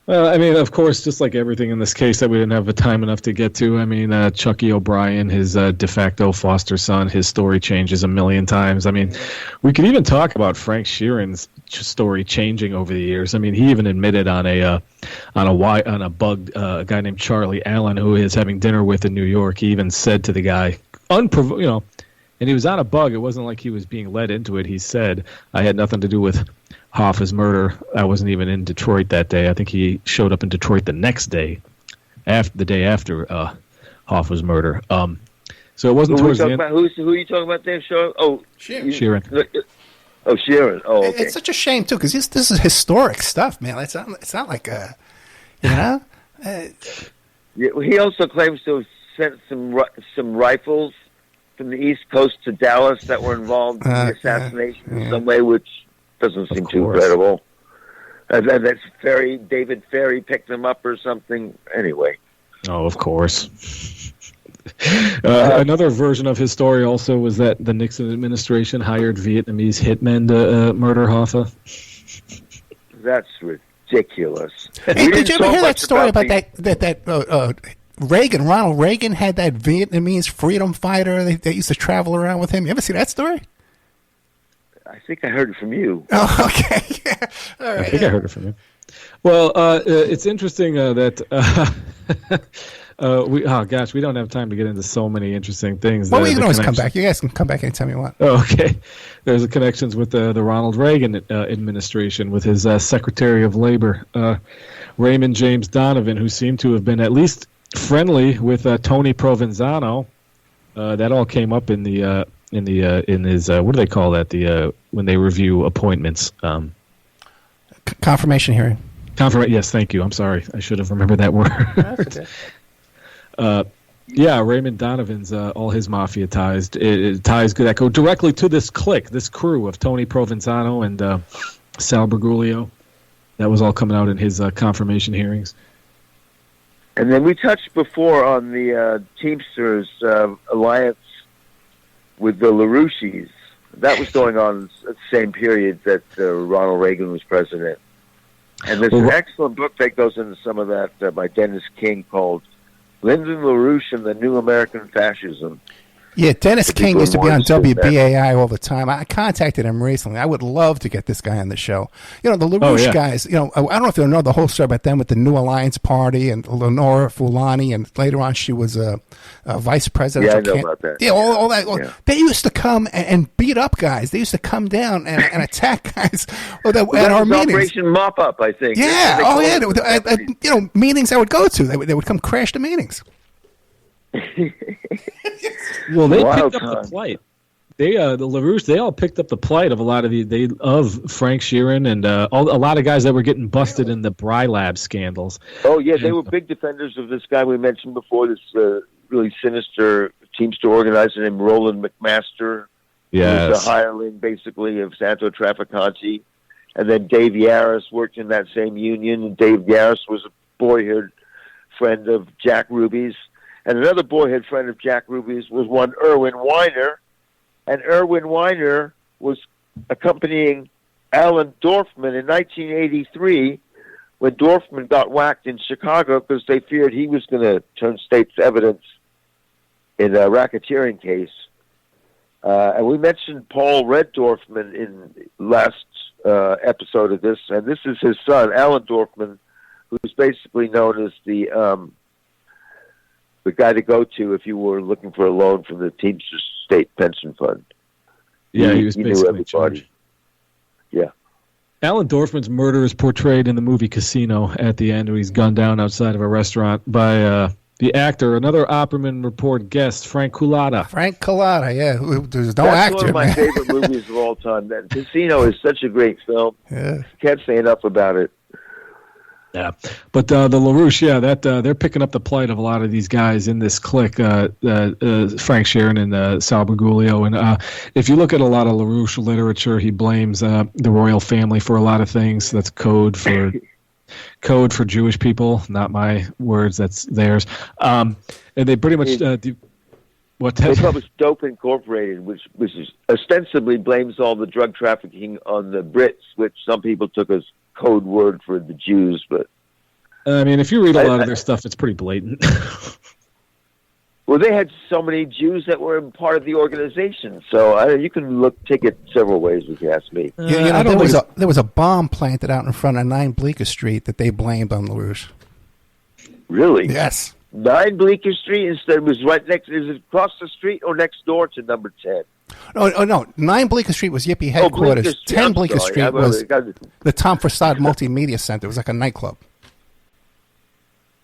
Well, I mean, of course, just like everything in this case that we didn't have the time enough to get to. I mean, Chucky O'Brien, his de facto foster son, his story changes a million times. I mean, we could even talk about Frank Sheeran's story changing over the years. I mean, he even admitted on a guy named Charlie Allen, who he is having dinner with in New York. He even said to the guy, and he was on a bug. It wasn't like he was being led into it. He said, "I had nothing to do with Hoffa's murder. I wasn't even in Detroit that day." I think he showed up in Detroit the next day, the day after Hoffa's murder. So it wasn't towards the end.
Who are you talking about there, Sean? Oh,
Sheeran.
Oh, Sheeran. Oh, okay.
It's such a shame too, because this is historic stuff, man. It's not like
Yeah, he also claims to have sent some rifles from the East Coast to Dallas that were involved in the assassination in some way, which doesn't seem too credible. And that's David Ferry picked them up or something. Anyway.
Oh, of course. Another version of his story also was that the Nixon administration hired Vietnamese hitmen to murder Hoffa.
That's ridiculous.
Hey, did you ever hear that story about that Ronald Reagan had that Vietnamese freedom fighter that used to travel around with him? You ever see that story?
I think I heard it from you.
Oh, okay. Yeah. All right.
I think I heard it from you. Well, it's interesting that we don't have time to get into so many interesting things.
Well, we can always come back. You guys can come back anytime you want.
Oh, okay. There's the connections with the Ronald Reagan administration with his Secretary of Labor, Raymond James Donovan, who seemed to have been at least friendly with Tony Provenzano. That all came up in his what do they call that? When they review appointments.
Confirmation hearing.
Yes, thank you. I'm sorry. I should have remembered that word.
That's okay.
Yeah, Raymond Donovan's all his mafia ties. Ties that go directly to this clique, this crew of Tony Provenzano and Sal Bergoglio. That was all coming out in his confirmation hearings.
And then we touched before on the Teamsters alliance with the LaRouches. That was going on at the same period that Ronald Reagan was president. And there's an excellent book that goes into some of that by Dennis King called Lyndon LaRouche and the New American Fascism.
Yeah, Dennis King used to be on WBAI all the time. I contacted him recently. I would love to get this guy on the show. You know, the LaRouche guys, I don't know if you'll know the whole story about them with the New Alliance Party and Lenora Fulani, and later on she was a vice president.
Yeah, I know about that.
Yeah, all that. Yeah. They used to come and beat up guys. They used to come down and attack guys at our meetings.
Operation Mop Up, I think.
Yeah, meetings I would go to. They would come crash the meetings.
Well, they picked up the plight. The LaRouche, they all picked up the plight of a lot of Frank Sheeran and a lot of guys that were getting busted in the Bry Lab scandals.
Oh yeah, they were big defenders of this guy we mentioned before. This really sinister Teamster organizer named Roland McMaster.
Yes,
who was a hireling basically of Santo Trafficante, and then Dave Yaris worked in that same union. And Dave Yaris was a boyhood friend of Jack Ruby's. And another boyhood friend of Jack Ruby's was one Irwin Weiner. And Irwin Weiner was accompanying Alan Dorfman in 1983 when Dorfman got whacked in Chicago because they feared he was going to turn state's evidence in a racketeering case. And we mentioned Paul Red Dorfman in last episode of this, and this is his son, Alan Dorfman, who's basically known as the guy to go to if you were looking for a loan from the Teamsters State Pension Fund.
Yeah, he was basically
knew everybody. Yeah.
Alan Dorfman's murder is portrayed in the movie Casino at the end, where he's gunned down outside of a restaurant by the actor, another Opperman Report guest, Frank Cullotta.
Frank Cullotta, yeah. There's no
That's
actor.
One of my favorite movies of all time. That Casino is such a great film.
Yeah.
Can't say enough about it.
Yeah, but the LaRouche, they're picking up the plight of a lot of these guys in this clique, Frank Sheeran and Sal Bergoglio. And if you look at a lot of LaRouche literature, he blames the royal family for a lot of things. That's code for Jewish people, not my words. That's theirs. And they pretty much
They published Dope Incorporated, which is ostensibly blames all the drug trafficking on the Brits, which some people took as code word for the Jews. But
I mean, if you read a lot of their stuff, it's pretty blatant.
Well, they had so many Jews that were part of the organization, so you can take it several ways if you ask me.
There was a bomb planted out in front of 9 Bleecker Street that they blamed on LaRouche.
Really?
Yes.
9 Bleecker Street instead was right next. Is it across the street or next door to number 10?
No. 9 Bleecker Street was Yippie headquarters. 10 Bleecker Street was the Tom Forstad Multimedia Center. It was like a nightclub.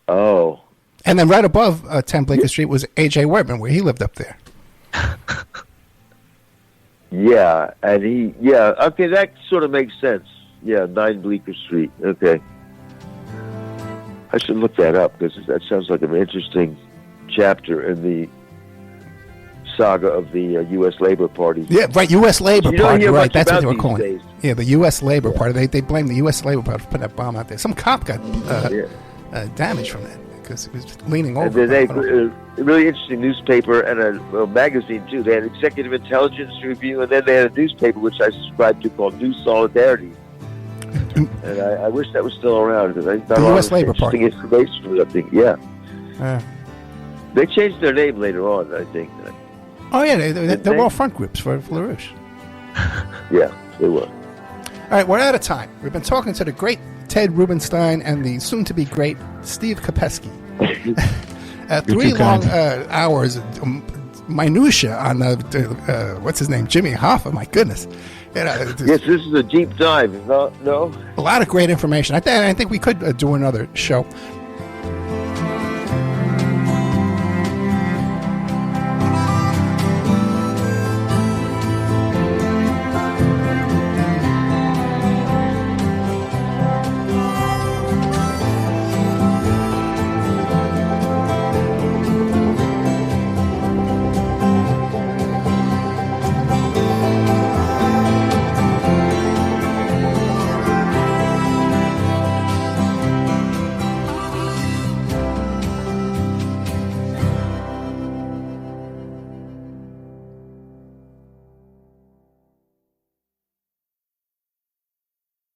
Oh.
And then right above 10 Bleecker Street was A.J. Wertman, where he lived up there.
Yeah, and okay, that sort of makes sense. Yeah, 9 Bleecker Street. Okay. I should look that up because that sounds like an interesting chapter in the saga of the U.S. Labor Party.
Yeah, right, U.S. Labor Party, right, that's what they were calling
it.
Yeah, the U.S. Labor Party. They blamed the U.S. Labor Party for putting that bomb out there. Some cop got damaged from that because he was leaning over.
And then a really interesting newspaper and a magazine, too. They had Executive Intelligence Review, and then they had a newspaper, which I subscribed to, called New Solidarity. And I wish that was still around because I got
the
a lot
U.S.
of
Labor
interesting
Party.
information from that thing. Yeah. They changed their name later on, I think.
Oh, yeah, they were all front groups for LaRouche.
Yeah, they were.
All right, we're out of time. We've been talking to the great Ted Rubinstein and the soon-to-be great Steve Kopesky. 3
too
long
kind.
hours, minutia on what's his name, Jimmy Hoffa. My goodness.
Yes, this is a deep dive. No?
A lot of great information. I think we could do another show.